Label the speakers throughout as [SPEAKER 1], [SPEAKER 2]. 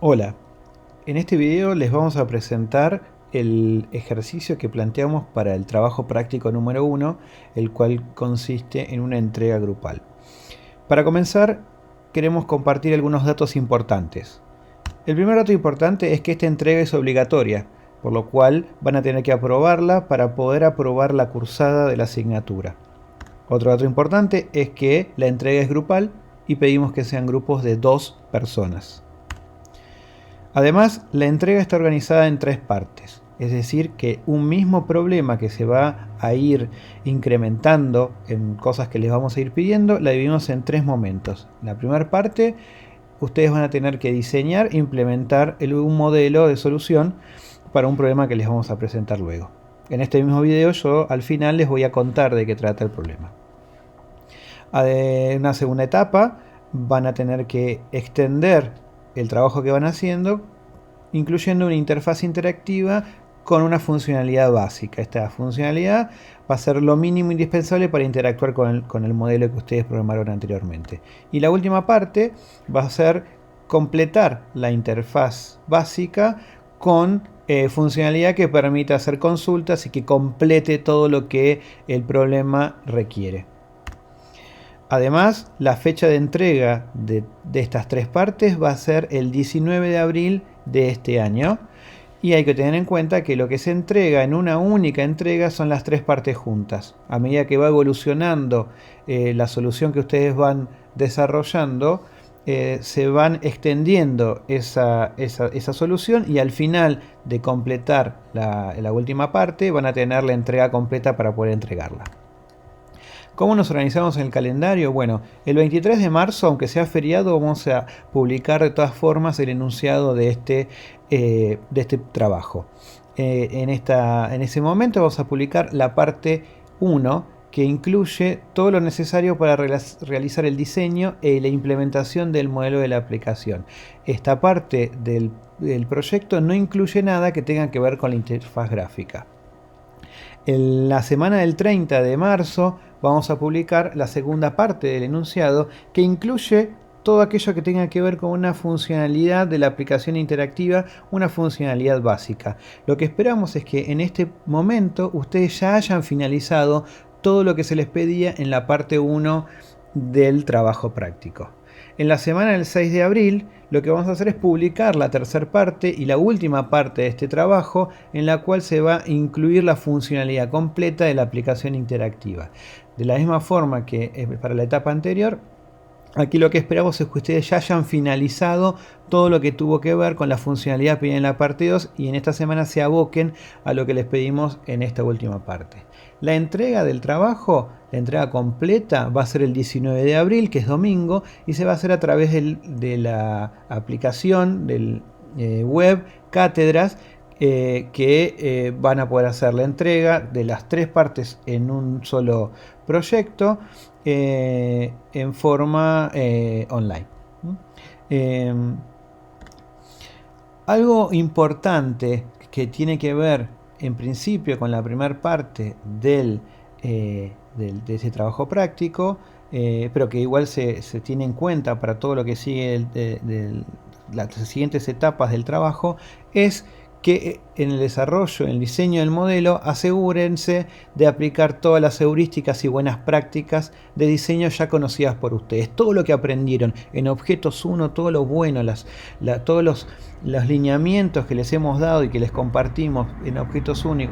[SPEAKER 1] Hola, en este video les vamos a presentar el ejercicio que planteamos para el trabajo práctico número 1, el cual consiste en una entrega grupal. Para comenzar, queremos compartir algunos datos importantes. El primer dato importante es que esta entrega es obligatoria, por lo cual van a tener que aprobarla para poder aprobar la cursada de la asignatura. Otro dato importante es que la entrega es grupal y pedimos que sean grupos de 2 personas. Además, la entrega está organizada en 3 partes, es decir, que un mismo problema que se va a ir incrementando en cosas que les vamos a ir pidiendo, la dividimos en 3 momentos. La primera parte, ustedes van a tener que diseñar e implementar un modelo de solución para un problema que les vamos a presentar luego. En este mismo video yo al final les voy a contar de qué trata el problema. En una segunda etapa van a tener que extender el trabajo que van haciendo, incluyendo una interfaz interactiva con una funcionalidad básica. Esta funcionalidad va a ser lo mínimo indispensable para interactuar con el modelo que ustedes programaron anteriormente. Y la última parte va a ser completar la interfaz básica con funcionalidad que permita hacer consultas y que complete todo lo que el problema requiere. Además, la fecha de entrega de estas 3 partes va a ser el 19 de abril de este año. Y hay que tener en cuenta que lo que se entrega en una única entrega son las 3 partes juntas. A medida que va evolucionando la solución que ustedes van desarrollando, se van extendiendo esa solución y al final de completar la última parte van a tener la entrega completa para poder entregarla. ¿Cómo nos organizamos en el calendario? Bueno, el 23 de marzo, aunque sea feriado, vamos a publicar de todas formas el enunciado de este trabajo. En ese momento vamos a publicar la parte 1, que incluye todo lo necesario para realizar el diseño y la implementación del modelo de la aplicación. Esta parte del proyecto no incluye nada que tenga que ver con la interfaz gráfica. En la semana del 30 de marzo vamos a publicar la segunda parte del enunciado, que incluye todo aquello que tenga que ver con una funcionalidad de la aplicación interactiva, una funcionalidad básica. Lo que esperamos es que en este momento ustedes ya hayan finalizado todo lo que se les pedía en la parte 1 del trabajo práctico. En la semana del 6 de abril lo que vamos a hacer es publicar la tercera parte y la última parte de este trabajo, en la cual se va a incluir la funcionalidad completa de la aplicación interactiva. De la misma forma que para la etapa anterior, aquí lo que esperamos es que ustedes ya hayan finalizado todo lo que tuvo que ver con la funcionalidad pedida en la parte 2 y en esta semana se aboquen a lo que les pedimos en esta última parte. La entrega del trabajo, la entrega completa, va a ser el 19 de abril, que es domingo, y se va a hacer a través de la aplicación del web Cátedras, que van a poder hacer la entrega de las 3 partes en un solo proyecto en forma online. Algo importante que tiene que ver en principio con la primera parte de ese trabajo práctico, pero que igual se tiene en cuenta para todo lo que sigue las siguientes etapas del trabajo, es que en el desarrollo, en el diseño del modelo, asegúrense de aplicar todas las heurísticas y buenas prácticas de diseño ya conocidas por ustedes. Todo lo que aprendieron en Objetos 1, todo lo bueno, todos los lineamientos que les hemos dado y que les compartimos en Objetos 1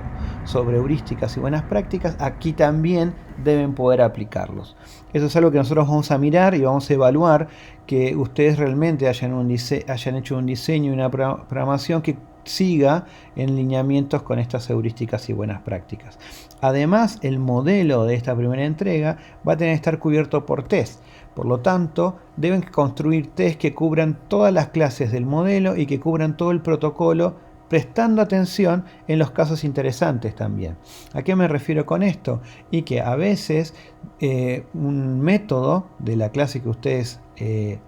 [SPEAKER 1] sobre heurísticas y buenas prácticas, aquí también deben poder aplicarlos. Eso es algo que nosotros vamos a mirar y vamos a evaluar que ustedes realmente hayan hecho un diseño y una programación que siga en lineamientos con estas heurísticas y buenas prácticas. Además, el modelo de esta primera entrega va a tener que estar cubierto por test. Por lo tanto, deben construir test que cubran todas las clases del modelo y que cubran todo el protocolo, prestando atención en los casos interesantes también. ¿A qué me refiero con esto? Y que a veces un método de la clase que ustedes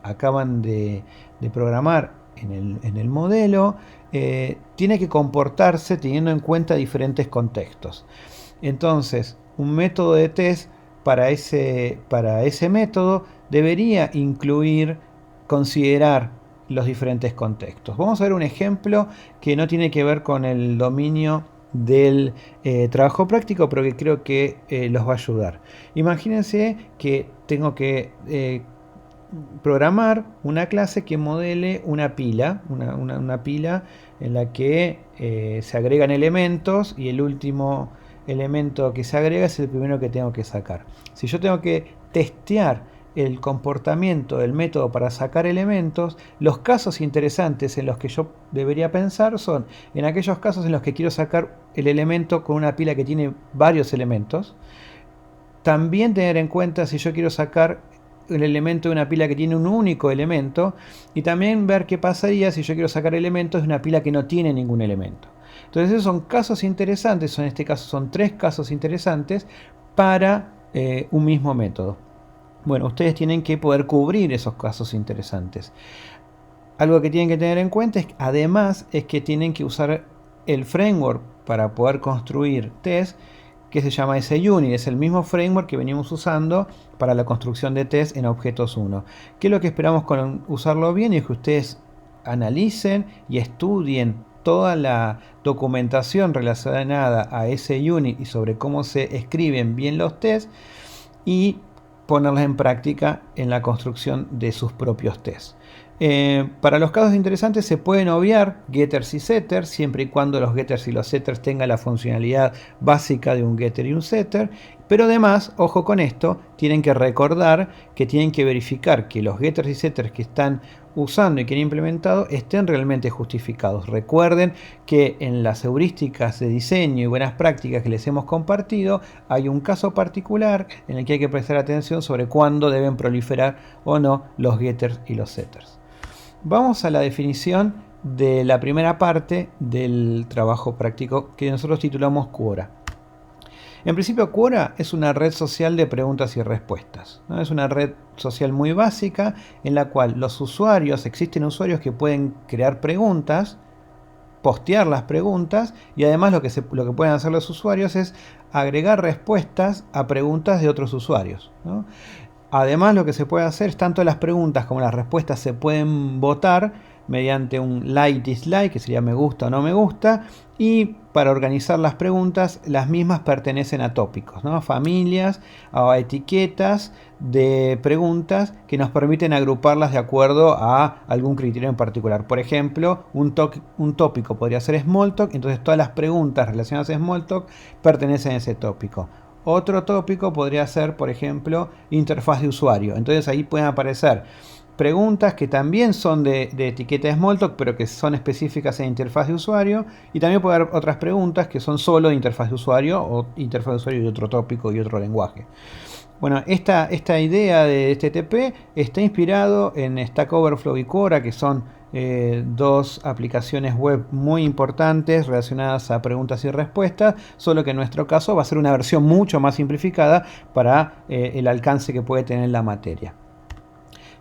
[SPEAKER 1] acaban de programar en el modelo tiene que comportarse teniendo en cuenta diferentes contextos. Entonces, un método de test para ese método debería considerar los diferentes contextos. Vamos a ver un ejemplo que no tiene que ver con el dominio del trabajo práctico, pero que creo que los va a ayudar. Imagínense que tengo que programar una clase que modele una pila, una pila en la que se agregan elementos y el último elemento que se agrega es el primero que tengo que sacar. Si yo tengo que testear el comportamiento del método para sacar elementos, los casos interesantes en los que yo debería pensar son en aquellos casos en los que quiero sacar el elemento con una pila que tiene varios elementos. También tener en cuenta si yo quiero sacar el elemento de una pila que tiene un único elemento, y también ver qué pasaría si yo quiero sacar elementos de una pila que no tiene ningún elemento. Entonces esos son casos interesantes, en este caso son 3 casos interesantes para un mismo método. Bueno, ustedes tienen que poder cubrir esos casos interesantes. Algo que tienen que tener en cuenta además es que tienen que usar el framework para poder construir test, que se llama SUnit. Es el mismo framework que venimos usando para la construcción de test en Objetos 1. ¿Qué es lo que esperamos con usarlo bien? Es que ustedes analicen y estudien toda la documentación relacionada a SUnit y sobre cómo se escriben bien los tests y ponerlas en práctica en la construcción de sus propios tests. Para los casos interesantes se pueden obviar getters y setters, siempre y cuando los getters y los setters tengan la funcionalidad básica de un getter y un setter. Pero además, ojo con esto, tienen que recordar que tienen que verificar que los getters y setters que están usando y que han implementado estén realmente justificados. Recuerden que en las heurísticas de diseño y buenas prácticas que les hemos compartido hay un caso particular en el que hay que prestar atención sobre cuándo deben proliferar o no los getters y los setters. Vamos a la definición de la primera parte del trabajo práctico que nosotros titulamos Quora. En principio, Quora es una red social de preguntas y respuestas, ¿no? Es una red social muy básica en la cual los usuarios, existen usuarios que pueden crear preguntas, postear las preguntas, y además lo que pueden hacer los usuarios es agregar respuestas a preguntas de otros usuarios, ¿no? Además, lo que se puede hacer es tanto las preguntas como las respuestas se pueden votar mediante un like, dislike, que sería me gusta o no me gusta, y para organizar las preguntas, las mismas pertenecen a tópicos, ¿no? Familias o a etiquetas de preguntas que nos permiten agruparlas de acuerdo a algún criterio en particular. Por ejemplo, un tópico podría ser Smalltalk, entonces todas las preguntas relacionadas a Smalltalk pertenecen a ese tópico. Otro tópico podría ser, por ejemplo, interfaz de usuario. Entonces ahí pueden aparecer preguntas que también son de etiqueta de Smalltalk, pero que son específicas en interfaz de usuario. Y también puede haber otras preguntas que son solo de interfaz de usuario o interfaz de usuario y otro tópico y otro lenguaje. Bueno, esta idea de TTP está inspirado en Stack Overflow y Quora, que son dos aplicaciones web muy importantes relacionadas a preguntas y respuestas, solo que en nuestro caso va a ser una versión mucho más simplificada para el alcance que puede tener la materia.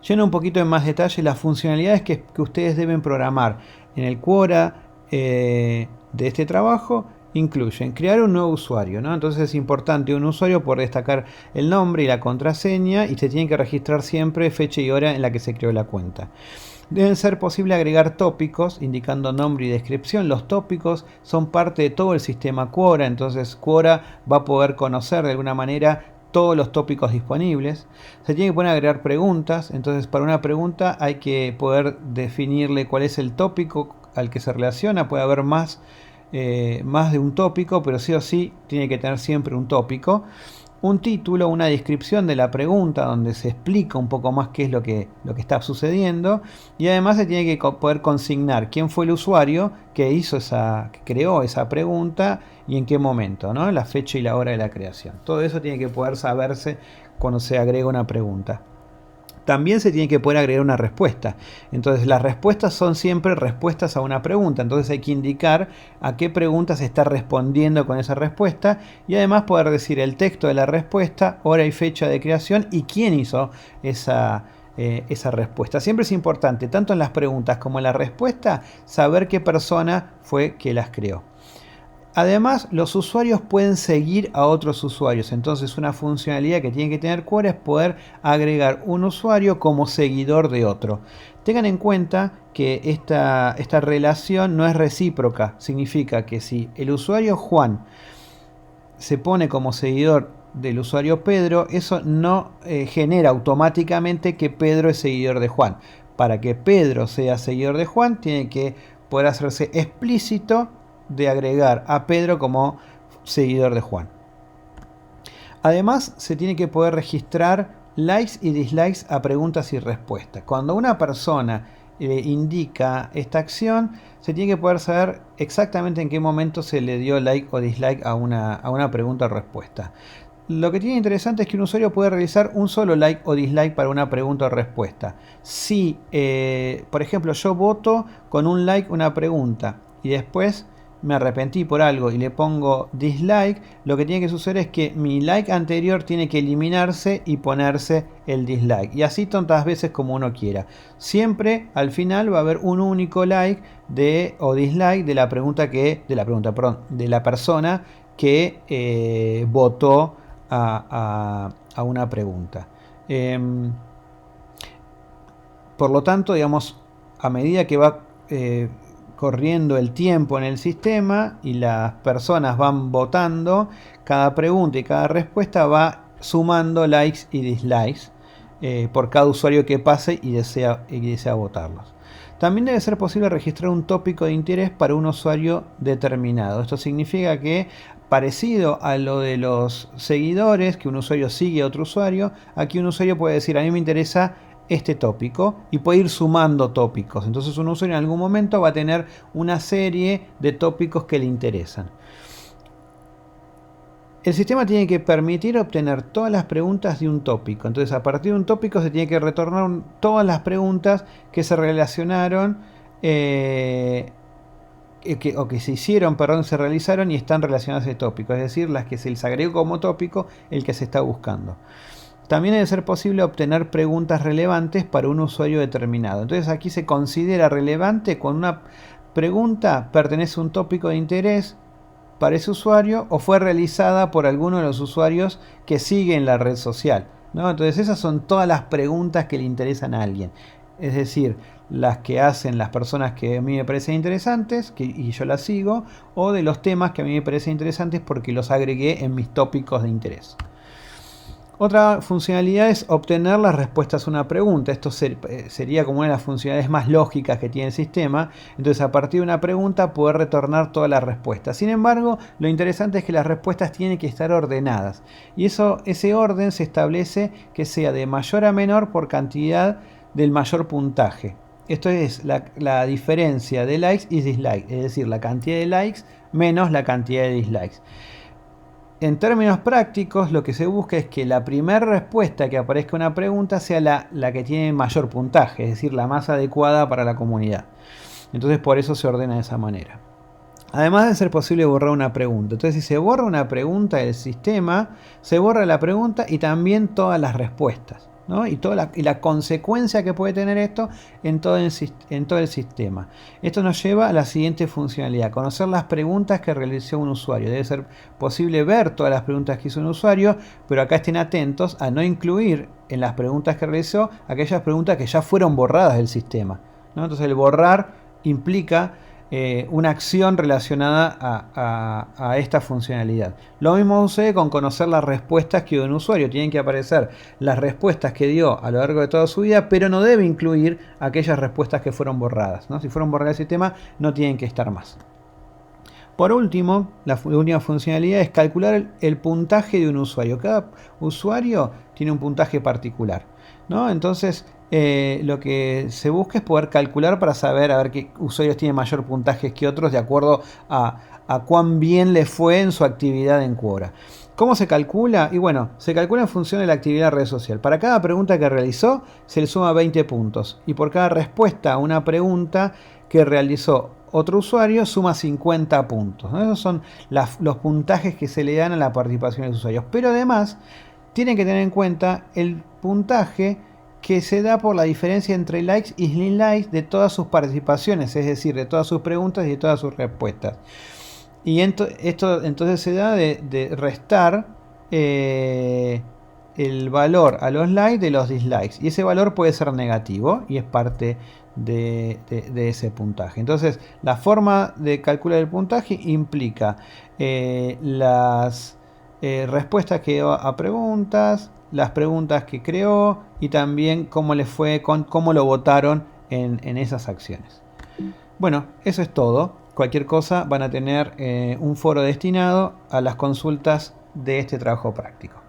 [SPEAKER 1] Yendo un poquito en más detalle, las funcionalidades que ustedes deben programar en el Quora de este trabajo incluyen crear un nuevo usuario, ¿no? Entonces es importante un usuario por destacar el nombre y la contraseña, y se tiene que registrar siempre fecha y hora en la que se creó la cuenta. Deben ser posible agregar tópicos indicando nombre y descripción. Los tópicos son parte de todo el sistema Quora, entonces Quora va a poder conocer de alguna manera todos los tópicos disponibles. Se tiene que poder agregar preguntas, entonces para una pregunta hay que poder definirle cuál es el tópico al que se relaciona. Puede haber más de un tópico, pero sí o sí tiene que tener siempre un tópico, un título, una descripción de la pregunta donde se explica un poco más qué es lo que está sucediendo, y además se tiene que poder consignar quién fue el usuario que creó esa pregunta y en qué momento, ¿no? La fecha y la hora de la creación. Todo eso tiene que poder saberse cuando se agrega una pregunta. También se tiene que poder agregar una respuesta. Entonces las respuestas son siempre respuestas a una pregunta. Entonces hay que indicar a qué pregunta se está respondiendo con esa respuesta. Y además poder decir el texto de la respuesta, hora y fecha de creación y quién hizo esa respuesta. Siempre es importante, tanto en las preguntas como en la respuesta, saber qué persona fue que las creó. Además, los usuarios pueden seguir a otros usuarios. Entonces, una funcionalidad que tiene que tener Quora es poder agregar un usuario como seguidor de otro. Tengan en cuenta que esta relación no es recíproca. Significa que si el usuario Juan se pone como seguidor del usuario Pedro, eso no genera automáticamente que Pedro es seguidor de Juan. Para que Pedro sea seguidor de Juan, tiene que poder hacerse explícito de agregar a Pedro como seguidor de Juan. Además, se tiene que poder registrar likes y dislikes a preguntas y respuestas. Cuando una persona indica esta acción, se tiene que poder saber exactamente en qué momento se le dio like o dislike a una pregunta o respuesta. Lo que tiene interesante es que un usuario puede realizar un solo like o dislike para una pregunta o respuesta. Si, por ejemplo, yo voto con un like una pregunta y después me arrepentí por algo y le pongo dislike, lo que tiene que suceder es que mi like anterior tiene que eliminarse y ponerse el dislike. Y así tantas veces como uno quiera. Siempre al final va a haber un único like o dislike de la persona que votó a una pregunta. Por lo tanto, digamos, a medida que va corriendo el tiempo en el sistema y las personas van votando, cada pregunta y cada respuesta va sumando likes y dislikes por cada usuario que pase y desea votarlos. También debe ser posible registrar un tópico de interés para un usuario determinado. Esto significa que, parecido a lo de los seguidores, que un usuario sigue a otro usuario, aquí un usuario puede decir: a mí me interesa este tópico, y puede ir sumando tópicos. Entonces un usuario en algún momento va a tener una serie de tópicos que le interesan. El sistema tiene que permitir obtener todas las preguntas de un tópico. Entonces, a partir de un tópico se tiene que retornar todas las preguntas que se relacionaron que se hicieron, se realizaron y están relacionadas a ese tópico. Es decir, las que se les agregó como tópico el que se está buscando. También debe ser posible obtener preguntas relevantes para un usuario determinado. Entonces aquí se considera relevante cuando una pregunta pertenece a un tópico de interés para ese usuario o fue realizada por alguno de los usuarios que siguen la red social, ¿no? Entonces esas son todas las preguntas que le interesan a alguien. Es decir, las que hacen las personas que a mí me parecen interesantes y yo las sigo, o de los temas que a mí me parecen interesantes porque los agregué en mis tópicos de interés. Otra funcionalidad es obtener las respuestas a una pregunta. Esto sería como una de las funcionalidades más lógicas que tiene el sistema. Entonces, a partir de una pregunta, poder retornar todas las respuestas. Sin embargo, lo interesante es que las respuestas tienen que estar ordenadas. Y ese orden se establece que sea de mayor a menor por cantidad del mayor puntaje. Esto es la diferencia de likes y dislikes. Es decir, la cantidad de likes menos la cantidad de dislikes. En términos prácticos, lo que se busca es que la primera respuesta que aparezca una pregunta sea la que tiene mayor puntaje, es decir, la más adecuada para la comunidad. Entonces, por eso se ordena de esa manera. Además de ser posible borrar una pregunta. Entonces, si se borra una pregunta del sistema, se borra la pregunta y también todas las respuestas, ¿no? Y la consecuencia que puede tener esto en todo el sistema. Esto nos lleva a la siguiente funcionalidad: conocer las preguntas que realizó un usuario. Debe ser posible ver todas las preguntas que hizo un usuario, pero acá estén atentos a no incluir en las preguntas que realizó aquellas preguntas que ya fueron borradas del sistema, ¿no? Entonces el borrar implica una acción relacionada a esta funcionalidad. Lo mismo sucede con conocer las respuestas que dio un usuario. Tienen que aparecer las respuestas que dio a lo largo de toda su vida, pero no debe incluir aquellas respuestas que fueron borradas, ¿no? Si fueron borradas del sistema, no tienen que estar más. Por último, la última funcionalidad es calcular el puntaje de un usuario. Cada usuario tiene un puntaje particular, ¿no? Entonces, lo que se busca es poder calcular para saber a ver qué usuarios tienen mayor puntaje que otros de acuerdo a cuán bien le fue en su actividad en Quora. ¿Cómo se calcula? Y bueno, se calcula en función de la actividad de red social. Para cada pregunta que realizó se le suma 20 puntos. Y por cada respuesta a una pregunta que realizó otro usuario suma 50 puntos, ¿no? Esos son los puntajes que se le dan a la participación de los usuarios. Pero además tienen que tener en cuenta el puntaje que se da por la diferencia entre likes y dislikes de todas sus participaciones, es decir, de todas sus preguntas y de todas sus respuestas. Y esto entonces se da de restar el valor a los likes de los dislikes. Y ese valor puede ser negativo y es parte de ese puntaje. Entonces, la forma de calcular el puntaje implica las respuestas que dio a preguntas, las preguntas que creó y también cómo le fue, cómo lo votaron en esas acciones. Bueno, eso es todo. Cualquier cosa van a tener un foro destinado a las consultas de este trabajo práctico.